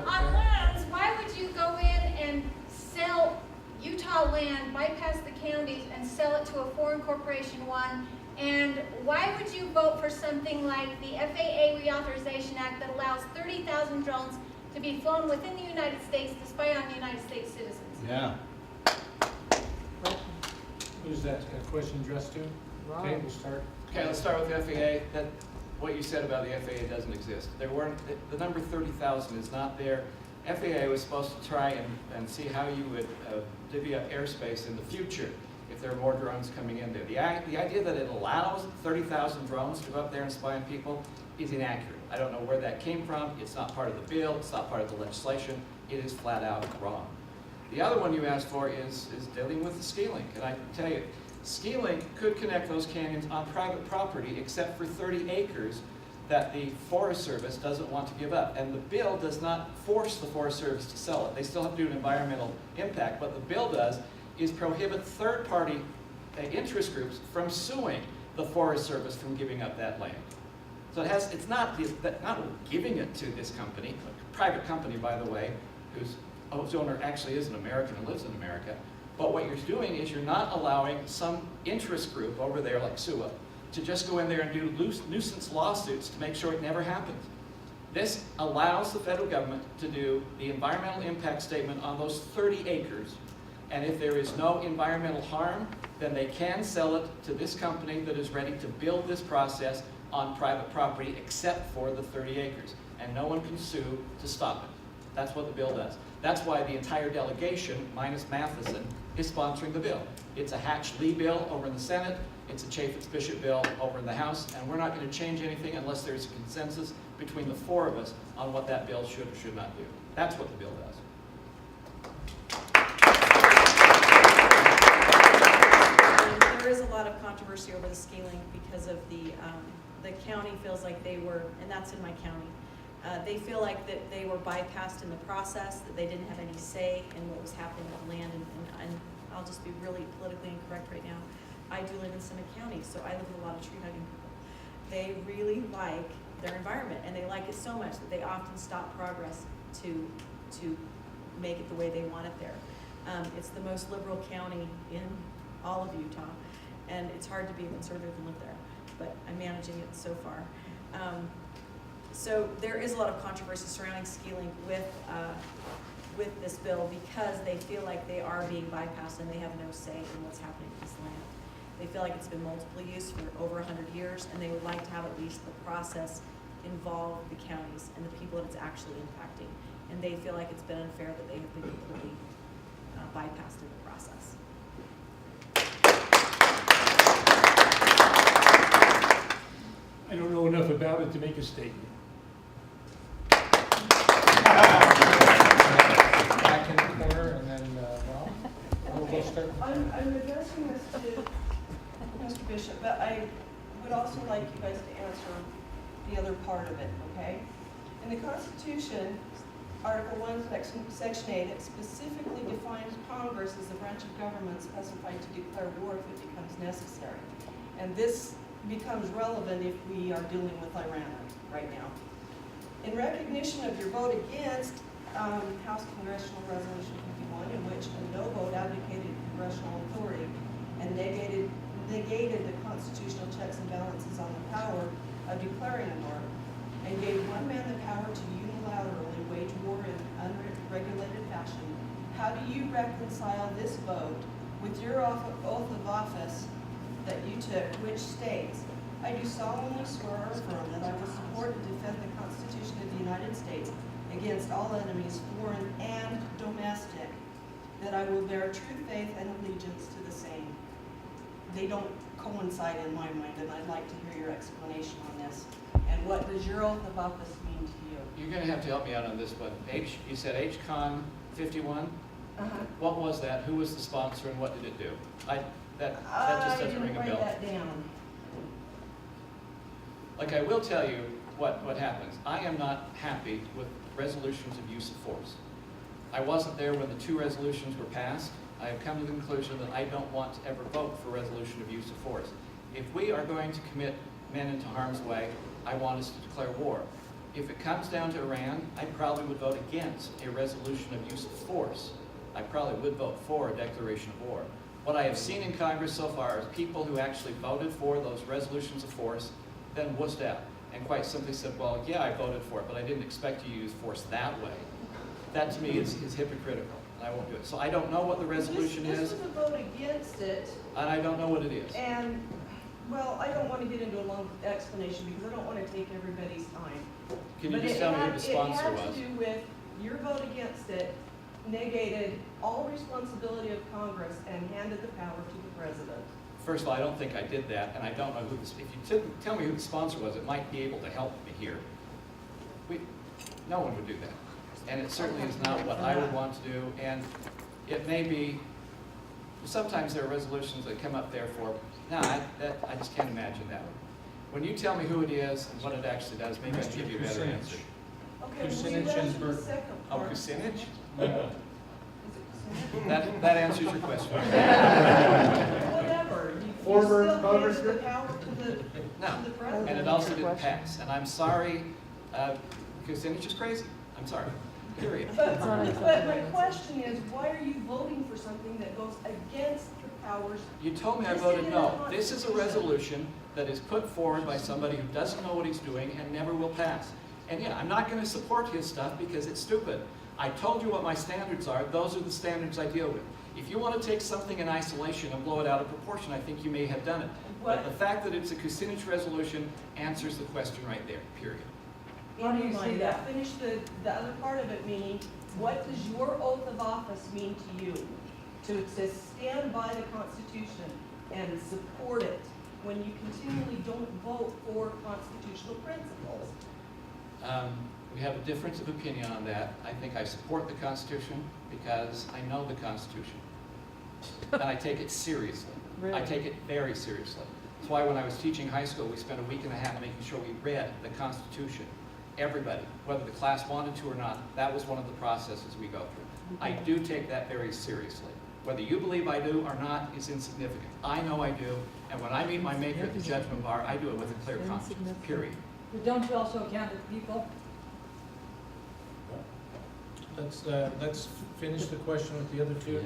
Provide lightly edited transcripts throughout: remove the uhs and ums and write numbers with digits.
on lands, why would you go in and sell Utah land, bypass the counties, and sell it to a foreign corporation one? And why would you vote for something like the FAA Reauthorization Act that allows 30,000 drones to be flown within the United States to spy on United States citizens? Yeah. Who's that question addressed to? Okay, we'll start. Okay, let's start with the FAA. That what you said about the FAA doesn't exist. There weren't the number 30,000 is not there. FAA was supposed to try and see how you would divvy up airspace in the future if there are more drones coming in there. The idea that it allows 30,000 drones to go up there and spy on people is inaccurate. I don't know where that came from. It's not part of the bill. It's not part of the legislation. It is flat out wrong. The other one you asked for is dealing with the ski-link. And I can tell you, ski-link could connect those canyons on private property except for 30 acres that the Forest Service doesn't want to give up. And the bill does not force the Forest Service to sell it. They still have to do an environmental impact. What the bill does is prohibit third-party interest groups from suing the Forest Service from giving up that land. So it's not giving it to this company, a private company, by the way, whose owner actually is an American and lives in America. But what you're doing is you're not allowing some interest group over there like SUA to just go in there and do nuisance lawsuits to make sure it never happens. This allows the federal government to do the environmental impact statement on those 30 acres. And if there is no environmental harm, then they can sell it to this company that is ready to build this process on private property except for the 30 acres. And no one can sue to stop it. That's what the bill does. That's why the entire delegation, minus Matheson, is sponsoring the bill. It's a Hatch-Lee bill over in the Senate. It's a Chaffetz-Bishop bill over in the House. And we're not going to change anything unless there's a consensus between the four of us on what that bill should or should not do. That's what the bill does. There is a lot of controversy over the ski-link because of the county feels like they were, and that's in my county, they feel like that they were bypassed in the process, that they didn't have any say in what was happening with land, and I'll just be really politically incorrect right now. I do live in Summit County, so I live with a lot of tree-hugging people. They really like their environment, and they like it so much that they often stop progress to make it the way they want it there. It's the most liberal county in all of Utah, and it's hard to be a conservative and live there, but I'm managing it so far. So there is a lot of controversy surrounding ski-link with this bill because they feel like they are being bypassed and they have no say in what's happening with this land. They feel like it's been multiple used for over 100 years, and they would like to have at least the process involve the counties and the people that it's actually impacting. And they feel like it's been unfair that they have been completely bypassed in the process. I don't know enough about it to make a statement. Back in the corner, and then, we'll start. I'm addressing this to Mr. Bishop, but I would also like you guys to answer the other part of it, okay? In the Constitution, Article 1, Section 8, it specifically defines Congress as a branch of government specified to declare war if it becomes necessary. And this becomes relevant if we are dealing with Iran right now. In recognition of your vote against House Congressional Resolution 51, in which a no vote advocated congressional authority and negated the constitutional checks and balances on the power of declaring a war, and gave one man the power to unilaterally wage war in unregulated fashion, how do you reconcile this vote with your oath of office that you took, which states, I do solemnly swear or affirm that I will support and defend the Constitution of the United States against all enemies, foreign and domestic, that I will bear true faith and allegiance to the same. They don't coincide in my mind, and I'd like to hear your explanation on this. And what does your oath of office mean to you? You're going to have to help me out on this one. You said HCon 51? What was that? Who was the sponsor, and what did it do? That just doesn't ring a bell. I didn't write that down. Like, I will tell you what happens. I am not happy with resolutions of use of force. I wasn't there when the two resolutions were passed. I have come to the conclusion that I don't want to ever vote for resolution of use of force. If we are going to commit men into harm's way, I want us to declare war. If it comes down to Iran, I probably would vote against a resolution of use of force. I probably would vote for a declaration of war. What I have seen in Congress so far is people who actually voted for those resolutions of force, then wussed out, and quite simply said, well, yeah, I voted for it, but I didn't expect you to use force that way. That to me is hypocritical, and I won't do it. So I don't know what the resolution This is, was a vote against it, and I don't know what it is. and, well, I don't want to get into a long explanation because I don't want to take everybody's time. Can you But just tell me who the sponsor It was? had to do with your vote against it negated all responsibility of Congress and handed the power to the president. First of all, I don't think I did that, and I don't know who the, if you tell me who the sponsor was, it might be able to help me here. No one would do that. And it certainly is not what I would want to do, and it may be, sometimes there are resolutions that come up there for, I just can't imagine that. When you tell me who it is and what it actually does, maybe I can give you a better answer. Okay, will you Kucinich answer and the Bert. second Oh, part? Kucinich? No. Is it Kucinich? That answers your question. Whatever. You Former still voters handed the group? power to the No, president. and it also didn't pass. And I'm sorry, Kucinich is crazy. I'm sorry, period. But my question is, why are you voting for something that goes against your powers? You told me I voted no. This is a resolution that is put forward by somebody who doesn't know what he's doing and never will pass. And yeah, I'm not going to support his stuff because it's stupid. I told you what my standards are. Those are the standards I deal with. If you want to take something in isolation and blow it out of proportion, I think you may have done it. But the fact that it's a Kucinich resolution answers the question right there, period. How do you see that? Finish the other part of it, meaning, what does your oath of office mean to you? To stand by the Constitution and support it when you continually don't vote for constitutional principles? We have a difference of opinion on that. I think I support the Constitution because I know the Constitution. And I take it seriously. I take it very seriously. That's why when I was teaching high school, we spent a week and a half making sure we read the Constitution. Everybody, whether the class wanted to or not, that was one of the processes we go through. I do take that very seriously. Whether you believe I do or not is insignificant. I know I do, and when I meet my maker at the judgment bar, I do it with a clear conscience, period. But don't you also account to the people? Let's finish the question with the other two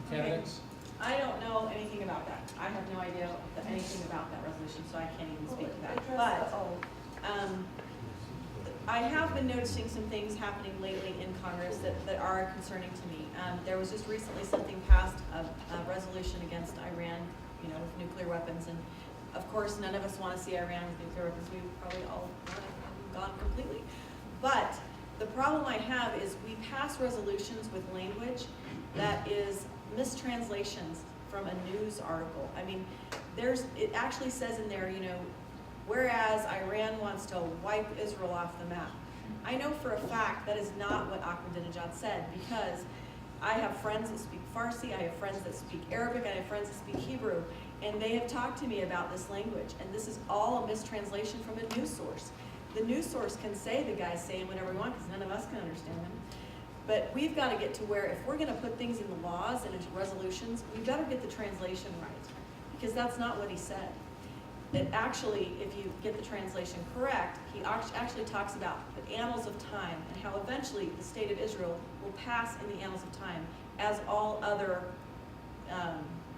candidates. I don't know anything about that. I have no idea anything about that resolution, so I can't even speak to that. Address But, the oath. I have been noticing some things happening lately in Congress that are concerning to me. There was just recently something passed, a resolution against Iran, with nuclear weapons. And of course, none of us want to see Iran with nuclear weapons. We've probably all gone completely. But the problem I have is we pass resolutions with language that is mistranslations from a news article. I mean, it actually says in there, whereas Iran wants to wipe Israel off the map. I know for a fact that is not what Ahmadinejad said, because I have friends that speak Farsi, I have friends that speak Arabic, I have friends that speak Hebrew, and they have talked to me about this language, and this is all a mistranslation from a news source. The news source can say the guy's saying whatever we want, because none of us can understand him. But we've got to get to where if we're going to put things in the laws and into resolutions, we better get the translation right, because that's not what he said. That actually, if you get the translation correct, he actually talks about the annals of time and how eventually the state of Israel will pass in the annals of time, as all other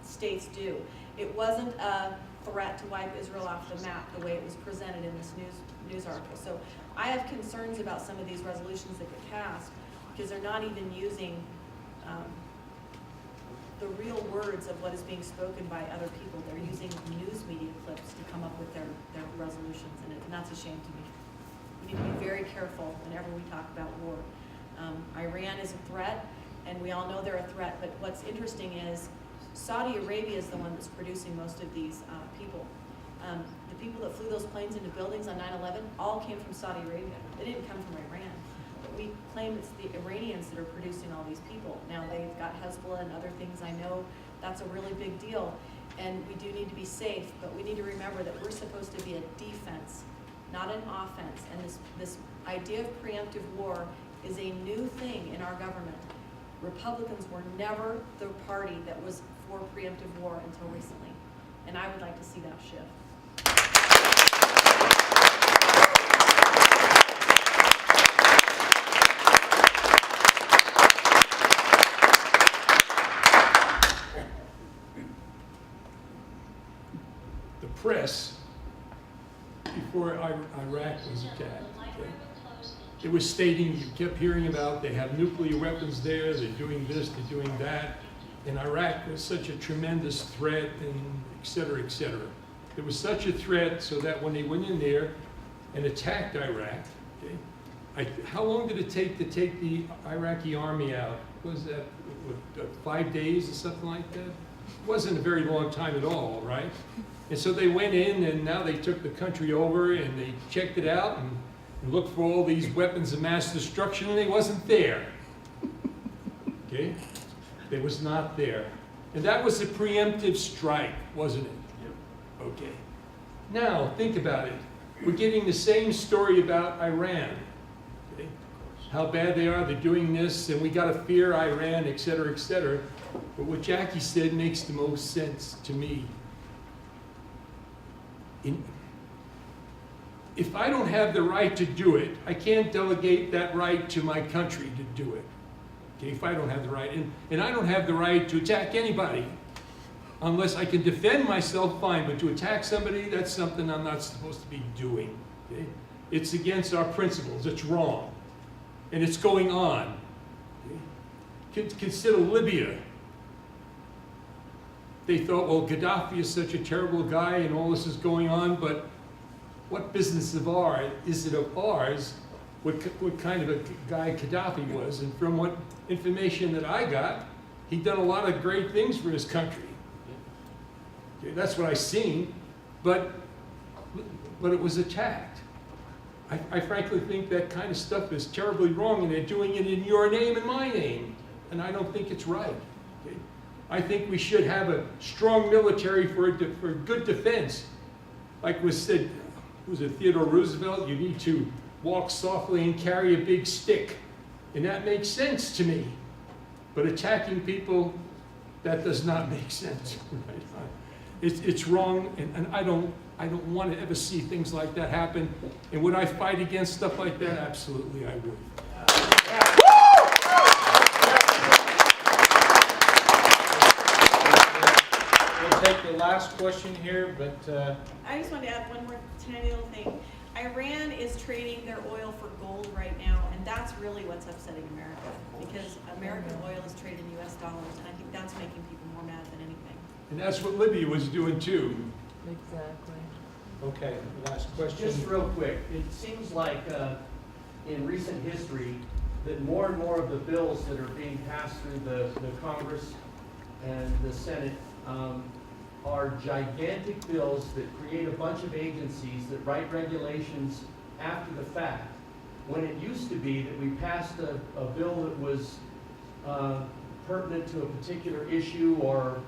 states do. It wasn't a threat to wipe Israel off the map the way it was presented in this news article. So I have concerns about some of these resolutions that get passed, because they're not even using the real words of what is being spoken by other people. They're using news media clips to come up with their resolutions, and that's a shame to me. We need to be very careful whenever we talk about war. Iran is a threat, and we all know they're a threat, but what's interesting is Saudi Arabia is the one that's producing most of these people. The people that flew those planes into buildings on 9/11 all came from Saudi Arabia. They didn't come from Iran. But we claim it's the Iranians that are producing all these people. Now they've got Hezbollah and other things. I know that's a really big deal, and we do need to be safe, but we need to remember that we're supposed to be a defense, not an offense. And this idea of preemptive war is a new thing in our government. Republicans were never the party that was for preemptive war until recently, and I would like to see that shift. Iraq was attacked. Okay? It was stating, you kept hearing about, they have nuclear weapons there, they're doing this, they're doing that. And Iraq was such a tremendous threat, and et cetera, et cetera. It was such a threat so that when they went in there and attacked Iraq, okay, how long did it take to take the Iraqi army out? Was that 5 days or something like that? It wasn't a very long time at all, right? And so they went in, and now they took the country over, and they checked it out and looked for all these weapons of mass destruction, and they wasn't there. Okay? They was not there. And that was a preemptive strike, wasn't it? Okay. Now, think about it. We're getting the same story about Iran. Okay? How bad they are, they're doing this, and we got to fear Iran, et cetera, et cetera. But what Jackie said makes the most sense to me. If I don't have the right to do it, I can't delegate that right to my country to do it. Okay, if I don't have the right, and I don't have the right to attack anybody unless I can defend myself, fine, but to attack somebody, that's something I'm not supposed to be doing. Okay? It's against our principles, it's wrong, and it's going on. Okay? Consider Libya. They thought, well, Gaddafi is such a terrible guy and all this is going on, but what business of ours is it of ours what kind of a guy Gaddafi was? And from what information that I got, he'd done a lot of great things for his country. Okay, that's what I seen, but it was attacked. I frankly think that kind of stuff is terribly wrong, and they're doing it in your name and my name, and I don't think it's right. Okay? I think we should have a strong military for good defense. Like was said, was it Theodore Roosevelt? You need to walk softly and carry a big stick. And that makes sense to me. But attacking people, that does not make sense. Right? It's wrong, and I don't want to ever see things like that happen. And would I fight against stuff like that? Absolutely, I would. We'll take the last question here, but I just wanted to add one more tiny little thing. Iran is trading their oil for gold right now, and that's really what's upsetting America, because American oil is traded in US dollars, and I think that's making people more mad than anything. And that's what Libya was doing too. Exactly. okay, last question. Just real quick, it seems like in recent history that more and more of the bills that are being passed through the Congress and the Senate are gigantic bills that create a bunch of agencies that write regulations after the fact. When it used to be that we passed a bill that was pertinent to a particular issue,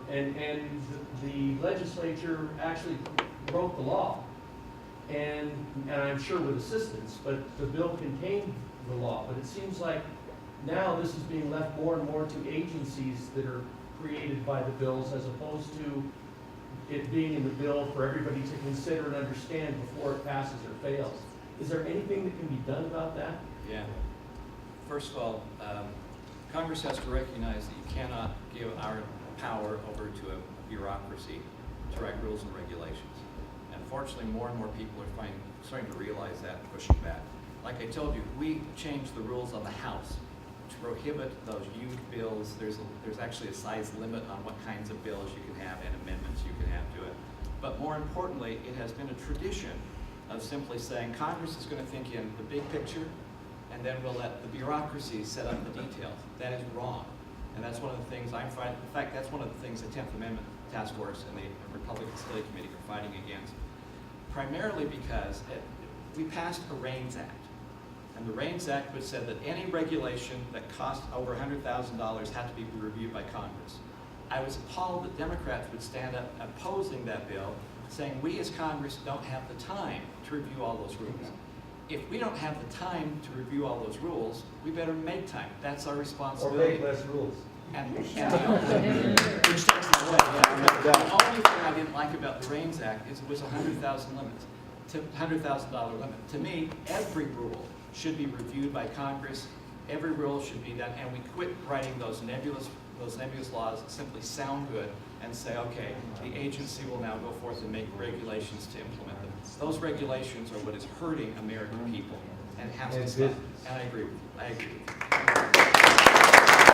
and the legislature actually wrote the law, and I'm sure with assistance, but the bill contained the law. But it seems like now this is being left more and more to agencies that are created by the bills, as opposed to it being in the bill for everybody to consider and understand before it passes or fails. Is there anything that can be done about that? Yeah. First of all, Congress has to recognize that you cannot give our power over to a bureaucracy to write rules and regulations. And fortunately, more and more people are starting to realize that and pushing back. Like I told you, we changed the rules of the House to prohibit those huge bills. There's actually a size limit on what kinds of bills you can have and amendments you can have to it. But more importantly, it has been a tradition of simply saying Congress is going to think in the big picture, and then we'll let the bureaucracy set up the details. That is wrong. And that's one of the things I'm fighting. In fact, that's one of the things the 10th Amendment Task Force and the Republican Study Committee are fighting against. Primarily because we passed a REINS Act. And the REINS Act would said that any regulation that cost over $100,000 had to be reviewed by Congress. I was appalled that Democrats would stand up opposing that bill, saying we as Congress don't have the time to review all those rules. If we don't have the time to review all those rules, we better make time. That's our responsibility. Or make less rules. And which takes it away. The only thing I didn't like about the REINS Act is it was a $100,000 limit. To me, every rule should be reviewed by Congress. Every rule should be done, and we quit writing those nebulous those nebulous laws simply sound good and say, okay, the agency will now go forth and make regulations to implement them. Those regulations are what is hurting American people and has to stop. And I agree with you. I agree with you.